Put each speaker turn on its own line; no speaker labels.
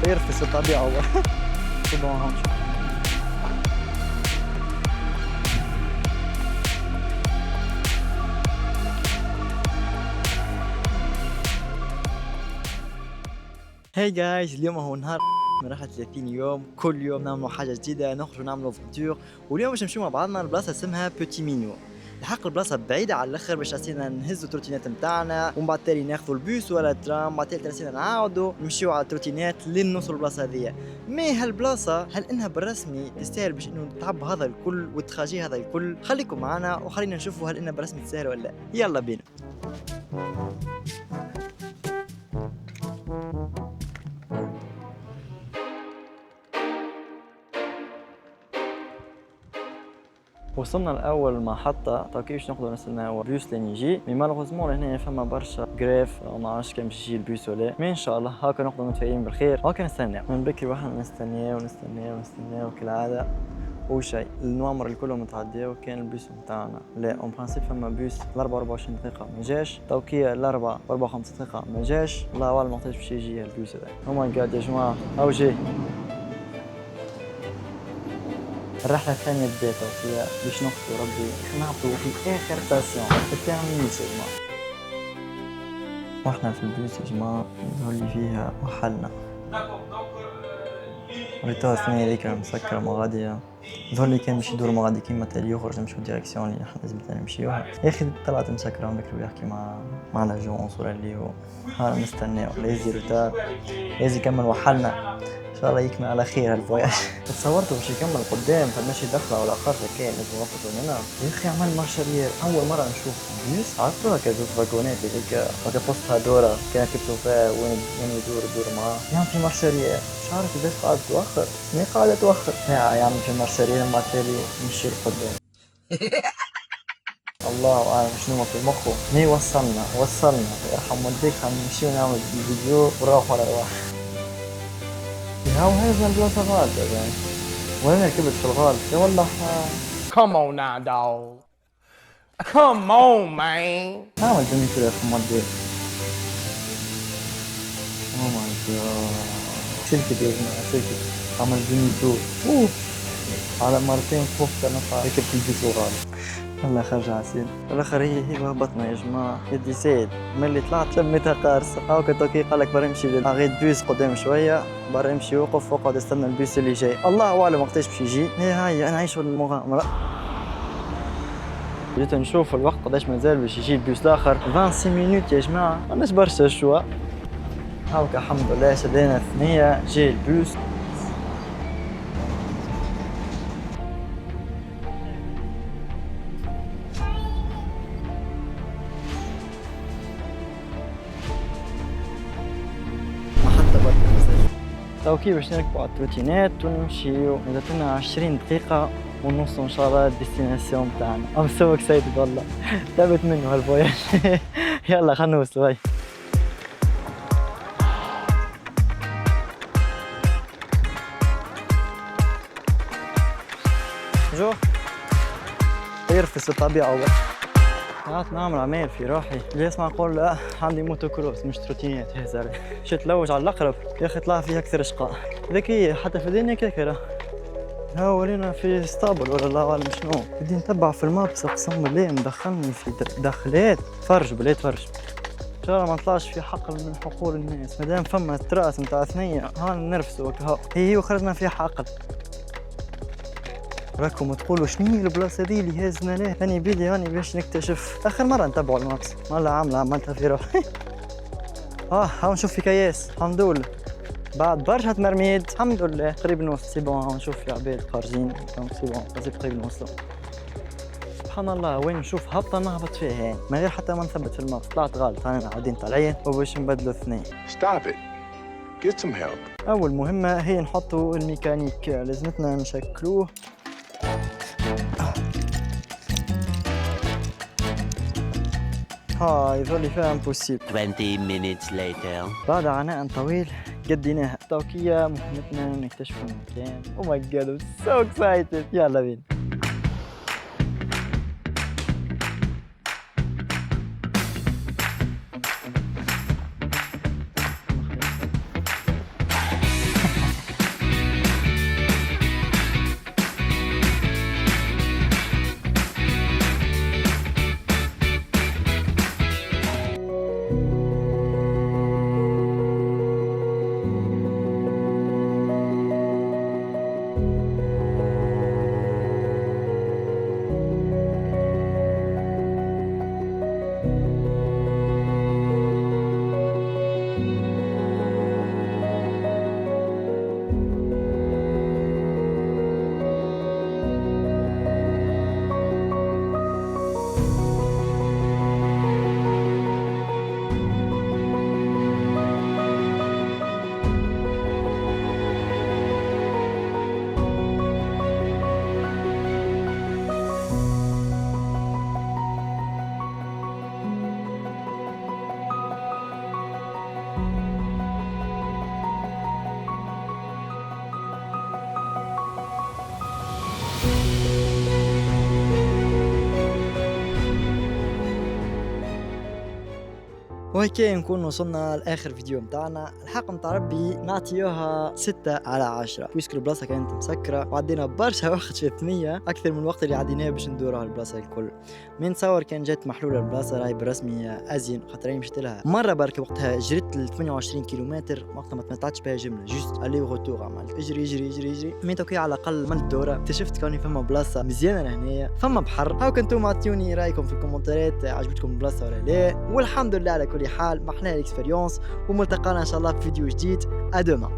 يرفس الطبيعة هو. سيبون هون شوف. هاي جايز، اليوم هو نهار من رحلة 30 يوم. كل يوم نعملوا حاجة جديدة، نخرجوا نعملوا فونتور. واليوم باش نمشيو مع بعضنا لبلاصة اسمها بوتي مينو. الحق البلاصة بعيدة على الاخر، باش اسينا نهزوا التروتينات نتاعنا ومن بعد تالي ناخذوا البوس ولا الترام، بعد تالي اسينا نعاودوا نمشيو على التروتينات لين نوصلوا البلاصة هذيا. مي هالبلاصة هل انها بالرسمي تستاهل باش انه نتعب هذا الكل والتخاجي هذا الكل؟ خليكم معنا وخلينا نشوفوا هل انها بالرسمي تستاهل ولا لا. يلا بينا. وصلنا الاول محطه توكي باش ناخذ نستناو بيوس لين يجي. مي مالوغوزمون هنا فما برشا غريف، ما عرفتش كان باش يجي البيوس ولا. مي ان شاء الله هاكا ناخذ متفائلين بالخير. هاكا نستناو من بكري واحنا نستناو كالعاده. وشيء النوامر الكلهم متعديو. كان البيس نتاعنا لا اون برانسيب فما بيس ل 24 دقيقه ما جاش، توكيه ل 54 دقيقه ما جاش. الله اعلم وقتاش باش يجي البيس هذا. او ماي جاد يا جماعه او جاي. الرحلة الثانية بدات وفيها باش نخطو ربي نعطوا في آخر ستاسيون التيرمينيس يا جماعة. واحنا في البيس يا جماعة اللي فيها وحلنا. ريتو الثانية ذيك مسكرة مغادية. ظهر لي كان باش يدور مغادي كيما تالي يخرج نمشيو ديريكسيون اللي احنا لازم نمشيوها. يا اخي طلعت مسكرة ونكرو يحكي مع لاجونس ولا اللي هو هانا نستناو لازم روتار لازم يكمل وحلنا. ان شاء الله يكمل على خير هالفواياج. تصورتوا باش يكمل قدام فماشي دخله ولا خرجه كان لازم نوقفوا هنا. يا اخي عمل مارشارير اول مره نشوف بيس. عرفتوا هكا زوج فاغونات هذيك هكا فوسطها دوره كان كيبتو فيها وين يدور معاه. يعمل في مارشارير مش عارف كيفاش قاعد توخر. مي قاعده توخر ساعه يعمل في مارشارير مع التالي يمشي لقدام. الله اعلم شنو في مخه. مي وصلنا يرحم والديك. نمشيو نعمل الفيديو ونروح على رواح. هاو هذا البلاصة غالطة يعني. وين ركبت في الغالط يا والله.
Come on now, dog. Come on, man.
عمل دمي كده في مودي. او ماي جاد. سلكت يا جماعة سلكت. عمل دمي تو. على مرتين خفت انا ركبت البيت الغالط. الله خرج عسيل. الاخر هي هبطنا يا جماعة. يدي سيد من اللي طلعت لميتها قارصة. هاو كتوكي قالك برا نمشي للأغيد بيس قدام شوية. برا نمشي وقف وقعد استنى البيس اللي جاي. الله اعلم وقتاش باش يجي. هاي انا عايش المغامرة. جيت نشوف الوقت قداش مازال باش يجي البيس الاخر. 26 مينوت يا جماعة ماناش برشا الشوا. هاوكا الحمد لله شدينا الثنية جاي البيس. توكي باش نركبوا على التروتينات ونمشيو. مدتنا 20 دقيقة ونوصلوا ان شاء الله الديستيناسيون تاعنا. ام سو اكسايتد والله. تعبت منه هالفواياج. يلا خلينا نوصلوا. هاي جو يرفس الطبيعة هو. قعدت نعمل عمايل في روحي. اللي يسمع نقول لا عندي موتو كروس مش تروتينات. هذا مشيت لوج على الاقرب يا اخي طلع فيها اكثر شقاء. ذكية حتى في الدنيا كيكرة. ها ولينا في اسطابل ولا الله اعلم شنو. بدي نتبع في المابس اقسم بالله مدخلني في دخلات. تفرج بالله تفرج. ان شاء الله ما نطلعش في حقل من حقول الناس. مادام فما تراس نتاع ثنية ها نرفسوا وكها. هي وخرجنا في حقل. راكم تقولوا شنو البلاصه دي اللي هازنا ليه. راني بيدي راني باش نكتشف. اخر مره نتبعوا المابس والله عملتها في روحي. هاو نشوف في كياس الحمد لله. بعد برشا تمرميد الحمد لله قريب نوصل. سي بون نشوف في عباد خارجين سي بون قريب نوصلوا. سبحان الله وين نشوف هبطه نهبط فيها يعني من غير حتى ما نثبت في المابس. طلعت غلط. انا قاعدين طالعين وباش نبدلوا اثنين.
Stop it. Get some help.
اول مهمه هي نحطوا الميكانيك. لازمتنا نشكلوه. هاي يظل فيها امبوسيبل.
20 minutes later.
بعد عناء طويل قديناها. توكية مهمتنا نكتشف المكان. او ماي جاد سو اكسايتد. يلا بينا. وهيك نكون وصلنا لاخر فيديو متاعنا. الحق متاع ربي نعطيوها 6/10 بويسك البلاصه كانت مسكره وعدينا برشا وقت في الثنيه، اكثر من الوقت اللي عديناه باش ندوروا على البلاصه الكل. من نتصور كان جات محلوله البلاصه راهي بالرسمي ازين، خاطر راني مشيت لها مره برك وقتها جريت ل 28 كيلومتر وقتها ما تمتعتش بها جمله، جوست الي وغوتور عملت اجري اجري اجري اجري. مي توكي على الاقل من الدوره اكتشفت كوني فما بلاصه مزيانه لهنايا، فما بحر. هاو كنتم عطيوني رايكم في الكومنتات، عجبتكم البلاصه ولا لا؟ والحمد لله على كل حال، ما احلى الاكسبيريونس، وملتقانا ان شاء الله في فيديو جديد. ادوما.